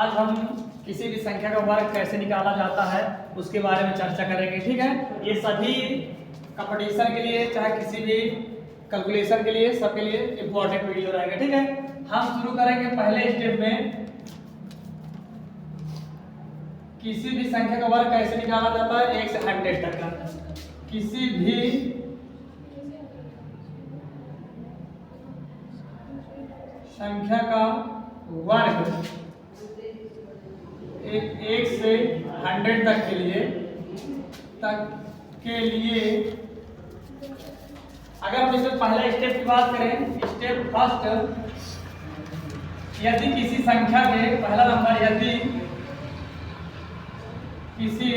आज हम किसी भी संख्या का वर्ग कैसे निकाला जाता है उसके बारे में चर्चा करेंगे। ठीक है, ये सभी कंपटीशन के लिए चाहे किसी भी कैलकुलेशन के लिए सबके लिए इम्पोर्टेंट वीडियो रहेगा। ठीक है, हम शुरू करेंगे पहले स्टेप में किसी भी संख्या का वर्ग कैसे निकाला जाता है 1 से 100 तक का। किसी भी संख्या का वर्ग 1 से 100 तक के लिए अगर हम इसमें पहले स्टेप की बात करें, स्टेप फर्स्ट, यदि किसी संख्या के पहला नंबर यदि किसी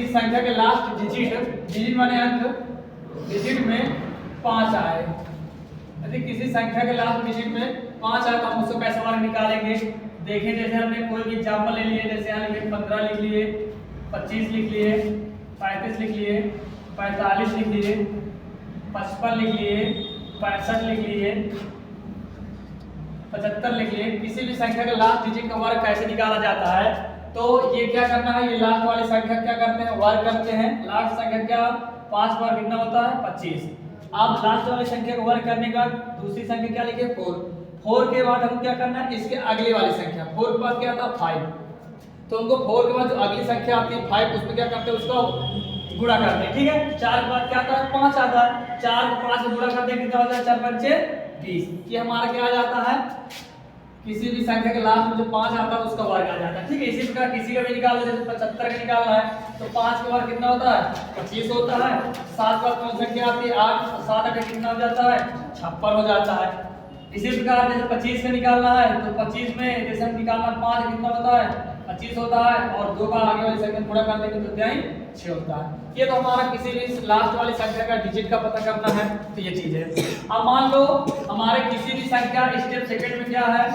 संख्या के लास्ट डिजिट डिजिट माने अंक डिजिट में 5 आए, यदि किसी संख्या के लास्ट डिजिट में 5 आए तो हम उससे कैसे वर्ग निकालेंगे। देखें, जैसे हमने कोई भी एग्जाम्पल ले लिए, जैसे यहाँ लिखे 15 लिख लिए, 25 लिख लिए, 35 लिख लिए, 45 लिख लिए, 55 लिख लिए, 65 लिख लिए, 75 लिख लिए। किसी भी संख्या का लास्ट डिजिट का वर्ग कैसे निकाला जाता है, तो ये क्या करना है, ये लास्ट वाली संख्या क्या करते हैं, वर्ग करते हैं। लास्ट संख्या क्या 5 वर्ग कितना होता है 25। अब लास्ट वाली संख्या को वर्ग करने के बाद दूसरी संख्या क्या लिखे 4 के बाद हम क्या करना है, इसके अगली वाली संख्या 4 के बाद क्या आता है 5, तो उनको 4 के बाद जो अगली संख्या आती है 5 उसमें क्या करते हैं, उसको गुणा करते हैं। ठीक है, 4 के बाद क्या आता है 5 आता है, 4 को 5 से गुणा करते हैं कितना होता है 4 5 20। ये हमारा क्या आ जाता है, किसी भी संख्या के लास्ट में जो 5 आता है उसका वर्ग आ जाता है। ठीक है, इसी प्रकार किसी का भी निकाल लो, जैसे 75 का निकालना है तो 5 के वर्ग कितना होता है 25 होता है। 7 के बाद कौन संख्या आती है 8, तो 7 का कितना हो जाता है 56 हो जाता है। इसी प्रकार जैसे 25 का निकालना है तो 25 में जैसे हम निकालना 5 कितना होता है 25 होता है, और 2 का आगे वाली संख्या पूरा कर देंगे तो त्याई 6 होता है। ये तो हमारा किसी भी लास्ट वाली संख्या का डिजिट का पता करना है, तो ये चीज है। अब मान लो हमारे किसी भी संख्या स्टेप सेकंड में क्या है,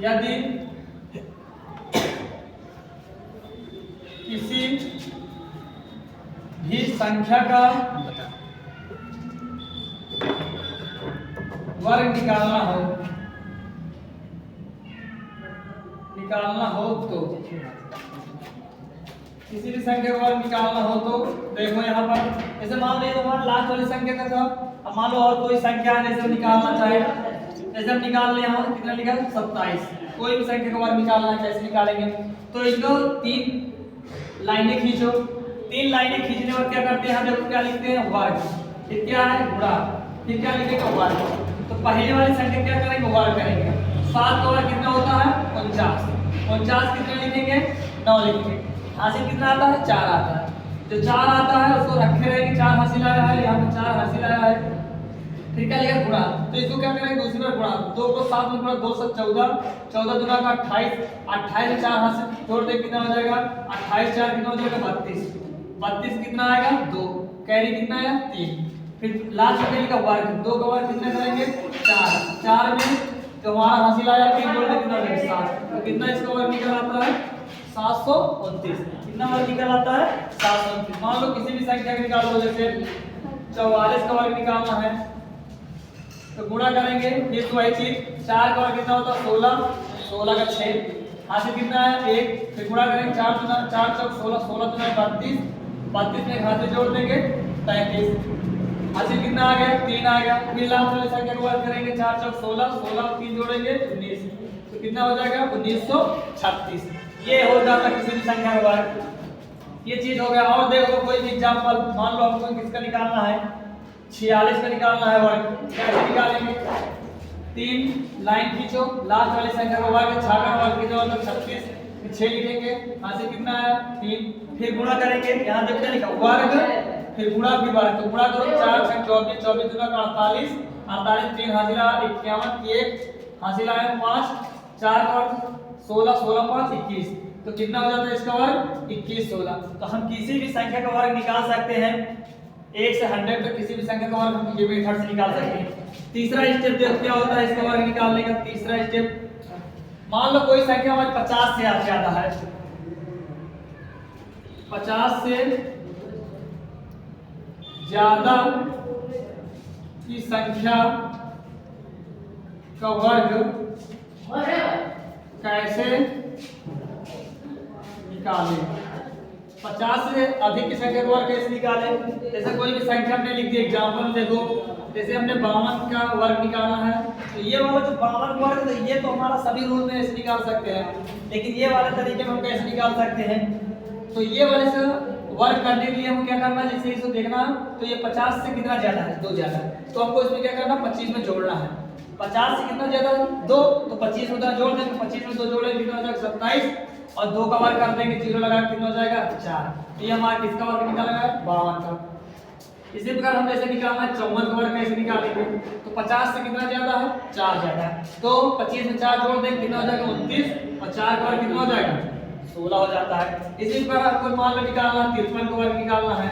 यदि किसी भी संख्या का वर्ग निकालना हो तो किसी भी संख्या का वर्ग निकालना हो तो देखो यहाँ पर जैसे मान लीजिए हमारा लास्ट वाली संख्या का था। अब मान लो और कोई संख्या है जैसे निकालना चाहे, जैसे हम निकाल ले यहाँ कितना लिखा 27, कोई भी संख्या का वर्ग निकालना है कैसे निकालेंगे, तो इनको 3 लाइनें खींचो। 3 लाइनें खींचने पर क्या करते हैं, देखो क्या लिखते हैं वर्ग, फिर क्या है गुणा, फिर क्या लिखेगा वर्ग। तो पहले वाली संख्या क्या करेंगे वर्ग करेंगे। 7 का वर्ग कितना होता है 49, 49 कितने लिखेंगे 9 लिखेंगे। हासिल कितना आता है 4 आता है, जो 4 आता है उसको रखे रहेंगे, 4 हासिल आया है, यहाँ पे 4 हासिल आया है, फिर क्या लिखा गुणा, तो इसको क्या करेंगे दूसरी बार गुणा, 2 को 7 में गुणा 2 7 14, 14 दूना का 28, 28 में 4 हासिल जोड़ दे कितना हो जाएगा 28, 4 कितना हो जाएगा 32, 32 कितना आएगा 2, कैरी कितना आया 3, फिर लास्ट में लिखा वर्ग, 2 का वर्ग कितना करेंगे 4, 4 में जो हमारा हासिल आया 3 जोड़ दे कितना हो जाएगा 7, तो कितना इसका वर्ग निकल आता है 729। कितना वर्ग निकल आता है 729। मान लो किसी भी संख्या का निकालो, जैसे 44 का वर्ग निकालना है तो गुणा करेंगे, ये तो वही चीज 4 का वर्ग कितना होता है 16, 16 का 6 हासिल कितना है 1, फिर गुणा करेंगे 4 दूना 4 चौक 16, 16 दूना 32, 32 में हासिल जोड़ देंगे 33, हासिल कितना आ गया 3 आ गया। फिर लास्ट वाली संख्या को वर्ग करेंगे 4 चौक 16, 16 3 जोड़ेंगे 19, तो कितना हो जाएगा 1936। ये हो जाता किसी भी संख्या का वर्ग। ये चीज हो गया। और देखो कोई भी एग्जांपल, मान लो आपको किसका निकालना है 46 का निकालना है वर्ग, कैसे निकालेंगे 3 लाइन खींचो, लास्ट वाली संख्या का वर्ग 6 का वर्ग कितना होता है 36, 6 लिखेंगे, हासिल कितना आया 3, फिर गुणा करेंगे, यहाँ देखते लिखा वर्ग फिर गुणा फिर वर्ग, तो गुणा करो 4 6 24, 24 दूना का 48, 48 3 हासिल आया 51, 1 हासिल आया 5, 4 का वर्ग 16, 16 5 21, तो कितना हो जाता है इसका वर्ग 21 16। तो हम किसी भी संख्या का वर्ग निकाल सकते हैं 1 से 100 तक, किसी भी संख्या का वर्ग हम ये मेथड से निकाल सकते हैं। तीसरा स्टेप देखो क्या होता है इसका वर्ग निकालने का। तीसरा स्टेप, मान लो कोई संख्या हमारी 50 से ज्यादा है, 50 से ज्यादा की संख्या का वर्ग कैसे निकालें। 50 से अधिक की संख्या का वर्ग कैसे निकालें। जैसे कोई भी संख्या हमने लिख दी, एग्जाम्पल देखो, जैसे हमने 52 का वर्ग निकालना है, तो ये वाला जो 52 वर्ग, तो ये तो हमारा सभी रूल में ऐसे निकाल सकते हैं, लेकिन ये वाले तरीके में हम कैसे निकाल सकते हैं। तो ये वाले से वर्ग करने के लिए हम क्या करना है, जैसे इसको देखना, तो ये 50 से कितना ज्यादा है, 2 ज्यादा है, तो हमको इसमें क्या करना, 25 में जोड़ना है। 50 से कितना ज्यादा है, 2, तो 25 में उतना जोड़ देंगे, 25 में 2 जोड़ेंगे कितना हो जाएगा 27, और 2 का वर्ग कर देंगे, 0 लगा कितना हो जाएगा 4। तो ये हमारा किसका वर्ग निकालेगा, 52 का। इसी प्रकार हम जैसे निकालना है 54 का वर्ग कैसे निकालेंगे, तो 50 से कितना ज्यादा है, 4 ज्यादा है, तो 25 में 4 जोड़ देंगे कितना हो जाएगा 29, और 4 का वर्ग कितना हो जाएगा 16 हो जाता है। इसी प्रकार आपको मान लो निकालना है 53 का वर्ग निकालना है,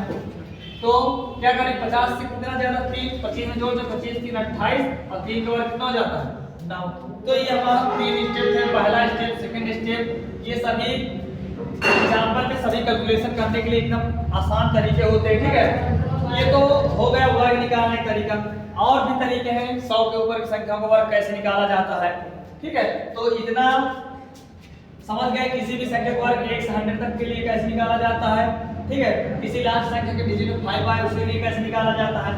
तो क्या करें, 50 से कितना ज्यादा 3, 25 में जोड़ दो, 25 3 28, और 3 का वर्ग कितना हो जाता है 9। तो ये हमारा 3 स्टेप है, पहला स्टेप, सेकंड स्टेप। ये सभी एग्जाम्पल में सभी कैलकुलेशन करने के लिए एकदम आसान तरीके होते हैं, ठीक है। ये तो हो गया वर्ग निकालने का तरीका। और भी तरीके हैं 100 के ऊपर की संख्या का वर्ग कैसे निकाला जाता है, ठीक है। तो इतना समझ गए, किसी भी संख्या का वर्ग 1 से 100 तक के लिए कैसे निकाला जाता है, ठीक है। किसी लास्ट संख्या के डिजिट में 5 आए उसके लिए कैसे निकाला जाता है।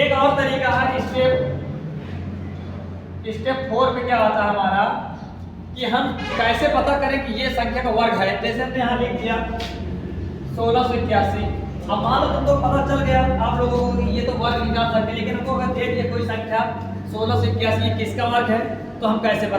एक और तरीका है स्टेप 4 पे क्या होता है हमारा, कि हम कैसे पता करें कि ये संख्या का वर्ग है। जैसे हमने यहाँ लिख दिया 1681, अब मान लो तुमको पता चल गया आप लोगों को कि ये तो वर्ग निकाल सकते हैं, लेकिन हमको अगर दे दिया कोई संख्या 1681 किसका वर्ग है, तो हम कैसे पता